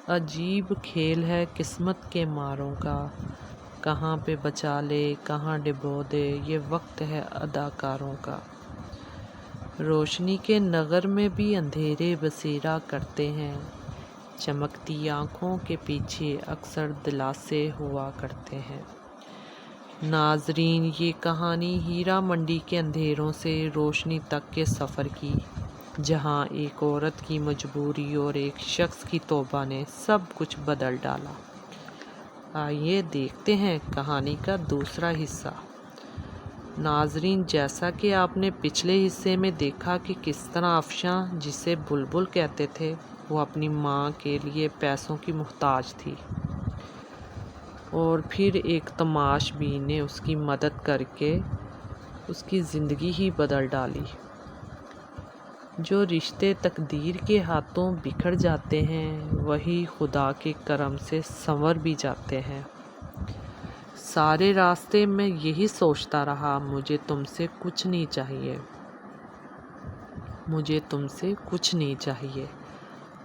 عجیب کھیل ہے قسمت کے ماروں کا، کہاں پہ بچا لے کہاں ڈبو دے، یہ وقت ہے اداکاروں کا۔ روشنی کے نگر میں بھی اندھیرے بسیرا کرتے ہیں، چمکتی آنکھوں کے پیچھے اکثر دلاسے ہوا کرتے ہیں۔ ناظرین، یہ کہانی ہیرا منڈی کے اندھیروں سے روشنی تک کے سفر کی، جہاں ایک عورت کی مجبوری اور ایک شخص کی توبہ نے سب کچھ بدل ڈالا۔ آئیے دیکھتے ہیں کہانی کا دوسرا حصہ۔ ناظرین، جیسا کہ آپ نے پچھلے حصے میں دیکھا کہ کس طرح افشاں، جسے بلبل کہتے تھے، وہ اپنی ماں کے لیے پیسوں کی محتاج تھی، اور پھر ایک تماش بین نے اس کی مدد کر کے اس کی زندگی ہی بدل ڈالی۔ جو رشتے تقدیر کے ہاتھوں بکھر جاتے ہیں، وہی خدا کے کرم سے سنور بھی جاتے ہیں۔ سارے راستے میں یہی سوچتا رہا، مجھے تم سے کچھ نہیں چاہیے، مجھے تم سے کچھ نہیں چاہیے۔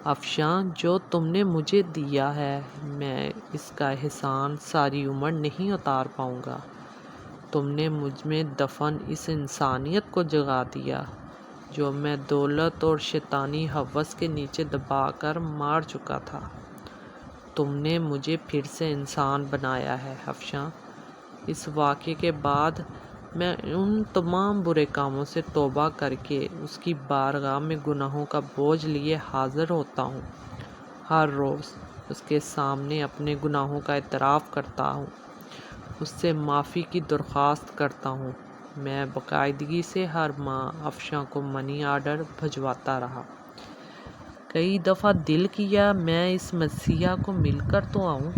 افشاں، جو تم نے مجھے دیا ہے، میں اس کا احسان ساری عمر نہیں اتار پاؤں گا۔ تم نے مجھ میں دفن اس انسانیت کو جگا دیا، جو میں دولت اور شیطانی ہوس کے نیچے دبا کر مار چکا تھا۔ تم نے مجھے پھر سے انسان بنایا ہے افشاں۔ اس واقعے کے بعد میں ان تمام برے کاموں سے توبہ کر کے اس کی بارگاہ میں گناہوں کا بوجھ لیے حاضر ہوتا ہوں۔ ہر روز اس کے سامنے اپنے گناہوں کا اعتراف کرتا ہوں، اس سے معافی کی درخواست کرتا ہوں۔ میں باقاعدگی سے ہر ماہ افشاں کو منی آرڈر بھجواتا رہا۔ کئی دفعہ دل کیا میں اس مسیحا کو مل کر تو آؤں،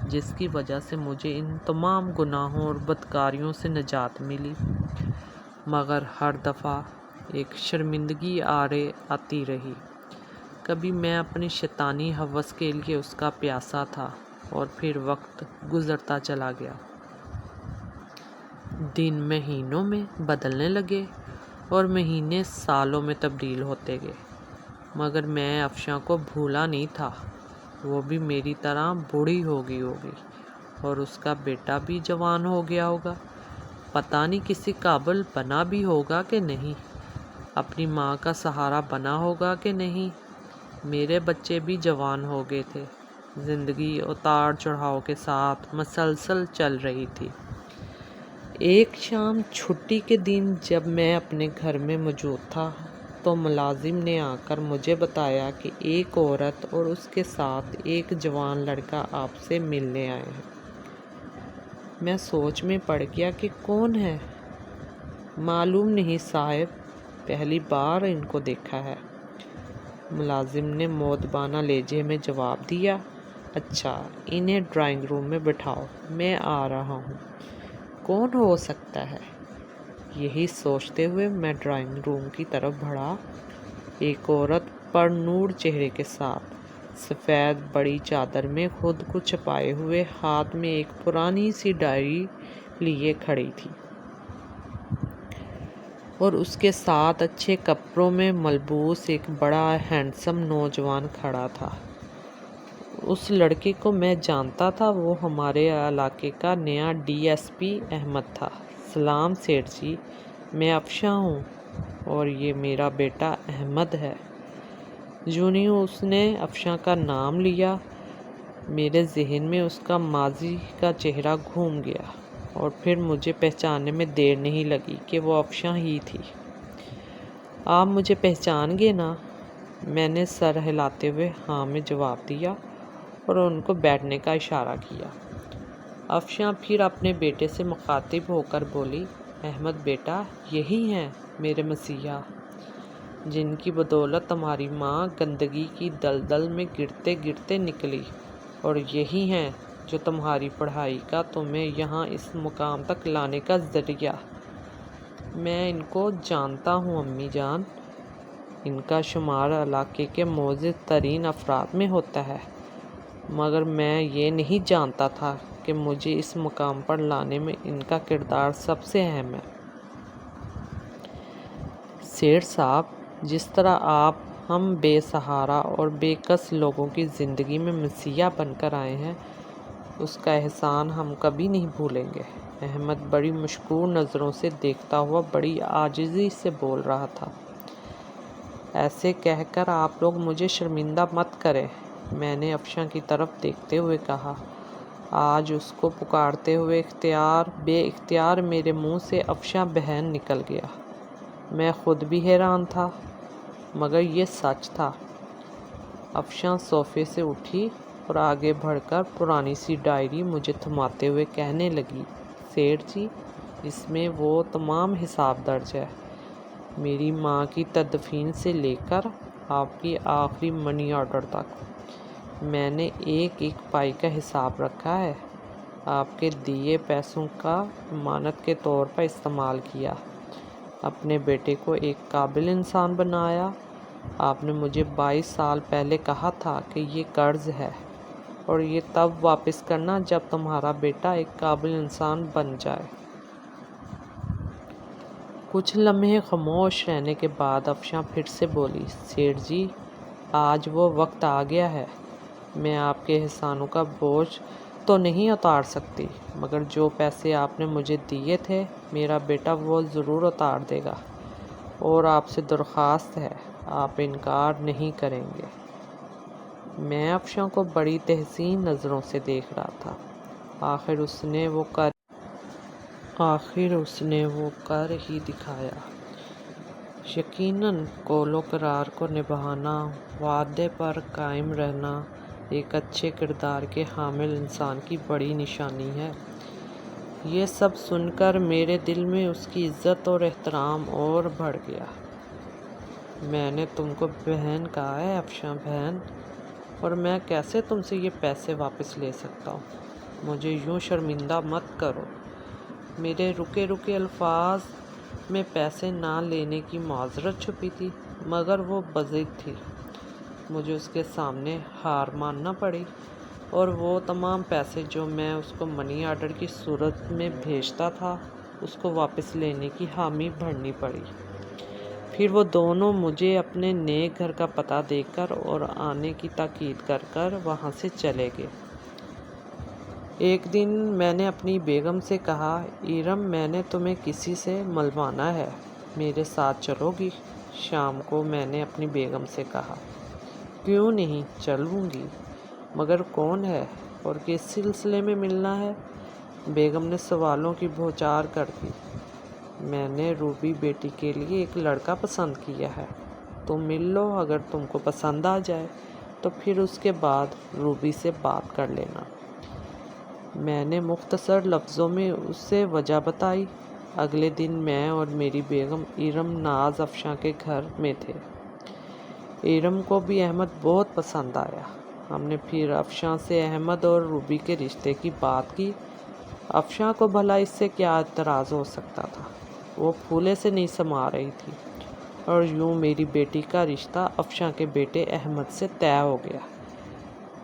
جس کی وجہ سے مجھے ان تمام گناہوں اور بدکاریوں سے نجات ملی، مگر ہر دفعہ ایک شرمندگی آتی رہی۔ کبھی میں اپنی شیطانی ہوس کے لیے اس کا پیاسا تھا، اور پھر وقت گزرتا چلا گیا۔ دن مہینوں میں بدلنے لگے اور مہینے سالوں میں تبدیل ہوتے گئے، مگر میں افشاں کو بھولا نہیں تھا۔ وہ بھی میری طرح بوڑھی ہو گئی ہوگی، اور اس کا بیٹا بھی جوان ہو گیا ہوگا، پتہ نہیں کسی قابل بنا بھی ہوگا کہ نہیں، اپنی ماں کا سہارا بنا ہوگا کہ نہیں۔ میرے بچے بھی جوان ہو گئے تھے۔ زندگی اتار چڑھاؤ کے ساتھ مسلسل چل رہی تھی۔ ایک شام چھٹی کے دن جب میں اپنے گھر میں موجود تھا، تو ملازم نے آ کر مجھے بتایا کہ ایک عورت اور اس کے ساتھ ایک جوان لڑکا آپ سے ملنے آئے ہیں۔ میں سوچ میں پڑ گیا کہ کون ہے۔ معلوم نہیں صاحب، پہلی بار ان کو دیکھا ہے۔ ملازم نے مؤدبانہ لہجے میں جواب دیا۔ اچھا، انہیں ڈرائنگ روم میں بٹھاؤ، میں آ رہا ہوں۔ کون ہو سکتا ہے؟ یہی سوچتے ہوئے میں ڈرائنگ روم کی طرف بڑھا۔ ایک عورت پر نور چہرے کے ساتھ، سفید بڑی چادر میں خود کو چھپائے ہوئے، ہاتھ میں ایک پرانی سی ڈائری لیے کھڑی تھی، اور اس کے ساتھ اچھے کپڑوں میں ملبوس ایک بڑا ہینڈسم نوجوان کھڑا تھا۔ اس لڑکے کو میں جانتا تھا، وہ ہمارے علاقے کا نیا ڈی ایس پی احمد تھا۔ سلام سیٹھ جی، میں افشاں ہوں، اور یہ میرا بیٹا احمد ہے۔ یوں ہی اس نے افشاں کا نام لیا، میرے ذہن میں اس کا ماضی کا چہرہ گھوم گیا، اور پھر مجھے پہچاننے میں دیر نہیں لگی کہ وہ افشاں ہی تھی۔ آپ مجھے پہچان گئے نا؟ میں نے سر ہلاتے ہوئے ہاں میں جواب دیا، اور ان کو بیٹھنے کا اشارہ کیا۔ افشاں پھر اپنے بیٹے سے مخاطب ہو کر بولی، احمد بیٹا، یہی ہیں میرے مسیحا، جن کی بدولت تمہاری ماں گندگی کی دلدل میں گرتے گرتے نکلی، اور یہی ہیں جو تمہاری پڑھائی کا تمہیں یہاں اس مقام تک لانے کا ذریعہ۔ میں ان کو جانتا ہوں امی جان، ان کا شمار علاقے کے معزز ترین افراد میں ہوتا ہے، مگر میں یہ نہیں جانتا تھا کہ مجھے اس مقام پر لانے میں ان کا کردار سب سے اہم ہے۔ سیٹھ صاحب، جس طرح آپ ہم بے سہارا اور بے کس لوگوں کی زندگی میں مسیحا بن کر آئے ہیں، اس کا احسان ہم کبھی نہیں بھولیں گے۔ احمد بڑی مشکور نظروں سے دیکھتا ہوا بڑی عاجزی سے بول رہا تھا۔ ایسے کہہ کر آپ لوگ مجھے شرمندہ مت کریں، میں نے افشاں کی طرف دیکھتے ہوئے کہا۔ آج اس کو پکارتے ہوئے بے اختیار میرے منہ سے افشاں بہن نکل گیا۔ میں خود بھی حیران تھا، مگر یہ سچ تھا۔ افشاں صوفے سے اٹھی اور آگے بڑھ کر پرانی سی ڈائری مجھے تھماتے ہوئے کہنے لگی، سیٹھ جی، اس میں وہ تمام حساب درج ہے، میری ماں کی تدفین سے لے کر آپ کی آخری منی آرڈر تک۔ میں نے ایک ایک پائی کا حساب رکھا ہے، آپ کے دیے پیسوں کا ضمانت کے طور پر استعمال کیا، اپنے بیٹے کو ایک قابل انسان بنایا۔ آپ نے مجھے 22 سال پہلے کہا تھا کہ یہ قرض ہے اور یہ تب واپس کرنا جب تمہارا بیٹا ایک قابل انسان بن جائے۔ کچھ لمحے خاموش رہنے کے بعد افشاں پھر سے بولی، سیٹھ جی، آج وہ وقت آ گیا ہے، میں آپ کے احسانوں کا بوجھ تو نہیں اتار سکتی، مگر جو پیسے آپ نے مجھے دیے تھے میرا بیٹا وہ ضرور اتار دے گا، اور آپ سے درخواست ہے آپ انکار نہیں کریں گے۔ میں افشاں کو بڑی تحسین نظروں سے دیکھ رہا تھا۔ آخر اس نے وہ کر ہی دکھایا۔ یقیناً قول و قرار کو نبھانا، وعدے پر قائم رہنا ایک اچھے کردار کے حامل انسان کی بڑی نشانی ہے۔ یہ سب سن کر میرے دل میں اس کی عزت اور احترام اور بڑھ گیا۔ میں نے تم کو بہن کہا ہے افشاں بہن، اور میں کیسے تم سے یہ پیسے واپس لے سکتا ہوں؟ مجھے یوں شرمندہ مت کرو۔ میرے رکے رکے الفاظ میں پیسے نہ لینے کی معذرت چھپی تھی، مگر وہ بضد تھی۔ مجھے اس کے سامنے ہار ماننا پڑی اور وہ تمام پیسے جو میں اس کو منی آرڈر کی صورت میں بھیجتا تھا اس کو واپس لینے کی حامی بھرنی پڑی۔ پھر وہ دونوں مجھے اپنے نئے گھر کا پتہ دے کر اور آنے کی تاکید کر کر وہاں سے چلے گئے۔ ایک دن میں نے اپنی بیگم سے کہا، ایرم، میں نے تمہیں کسی سے ملوانا ہے، میرے ساتھ چلو گی؟ شام کو میں نے اپنی بیگم سے کہا، کیوں نہیں، چلوں گی، مگر کون ہے اور کس سلسلے میں ملنا ہے؟ بیگم نے سوالوں کی بوچھار کر دی۔ میں نے روبی بیٹی کے لیے ایک لڑکا پسند کیا ہے، تم مل لو، اگر تم کو پسند آ جائے تو پھر اس کے بعد روبی سے بات کر لینا۔ میں نے مختصر لفظوں میں اس سے وجہ بتائی۔ اگلے دن میں اور میری بیگم ایرم ناز افشاں کے گھر میں تھے۔ ایرم کو بھی احمد بہت پسند آیا۔ ہم نے پھر افشاں سے احمد اور روبی کے رشتے کی بات کی۔ افشاں کو بھلا اس سے کیا اعتراض ہو سکتا تھا؟ وہ پھولے سے نہیں سما رہی تھی، اور یوں میری بیٹی کا رشتہ افشاں کے بیٹے احمد سے طے ہو گیا۔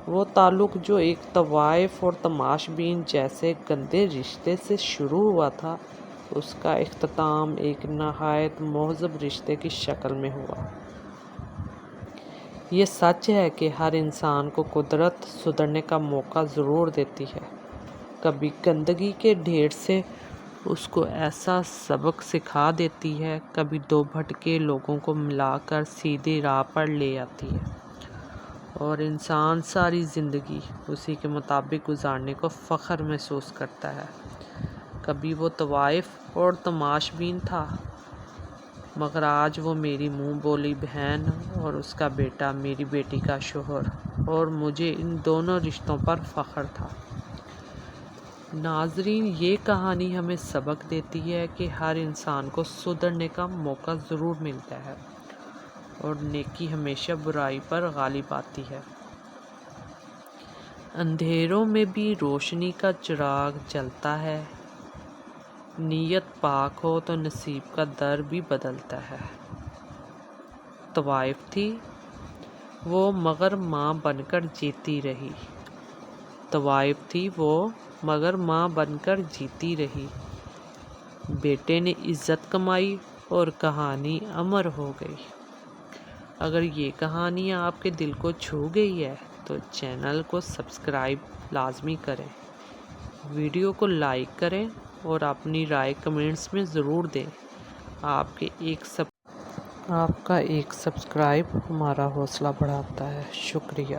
وہ تعلق جو ایک طوائف اور تماش بین جیسے گندے رشتے سے شروع ہوا تھا، اس کا اختتام ایک نہایت مہذب رشتے کی شکل میں ہوا۔ یہ سچ ہے کہ ہر انسان کو قدرت سدھرنے کا موقع ضرور دیتی ہے۔ کبھی گندگی کے ڈھیر سے اس کو ایسا سبق سکھا دیتی ہے، کبھی دو بھٹکے لوگوں کو ملا کر سیدھی راہ پر لے آتی ہے، اور انسان ساری زندگی اسی کے مطابق گزارنے کو فخر محسوس کرتا ہے۔ کبھی وہ طوائف اور تماش بین تھا، مگر آج وہ میری منہ بولی بہن اور اس کا بیٹا میری بیٹی کا شوہر، اور مجھے ان دونوں رشتوں پر فخر تھا۔ ناظرین، یہ کہانی ہمیں سبق دیتی ہے کہ ہر انسان کو سدھرنے کا موقع ضرور ملتا ہے، اور نیکی ہمیشہ برائی پر غالب آتی ہے۔ اندھیروں میں بھی روشنی کا چراغ جلتا ہے، نیت پاک ہو تو نصیب کا در بھی بدلتا ہے۔ طوائف تھی وہ مگر ماں بن کر جیتی رہی، طوائف تھی وہ مگر ماں بن کر جیتی رہی۔ بیٹے نے عزت کمائی اور کہانی امر ہو گئی۔ اگر یہ کہانی آپ کے دل کو چھو گئی ہے تو چینل کو سبسکرائب لازمی کریں، ویڈیو کو لائک کریں اور اپنی رائے کمنٹس میں ضرور دیں۔ آپ کا ایک سبسکرائب ہمارا حوصلہ بڑھاتا ہے۔ شکریہ۔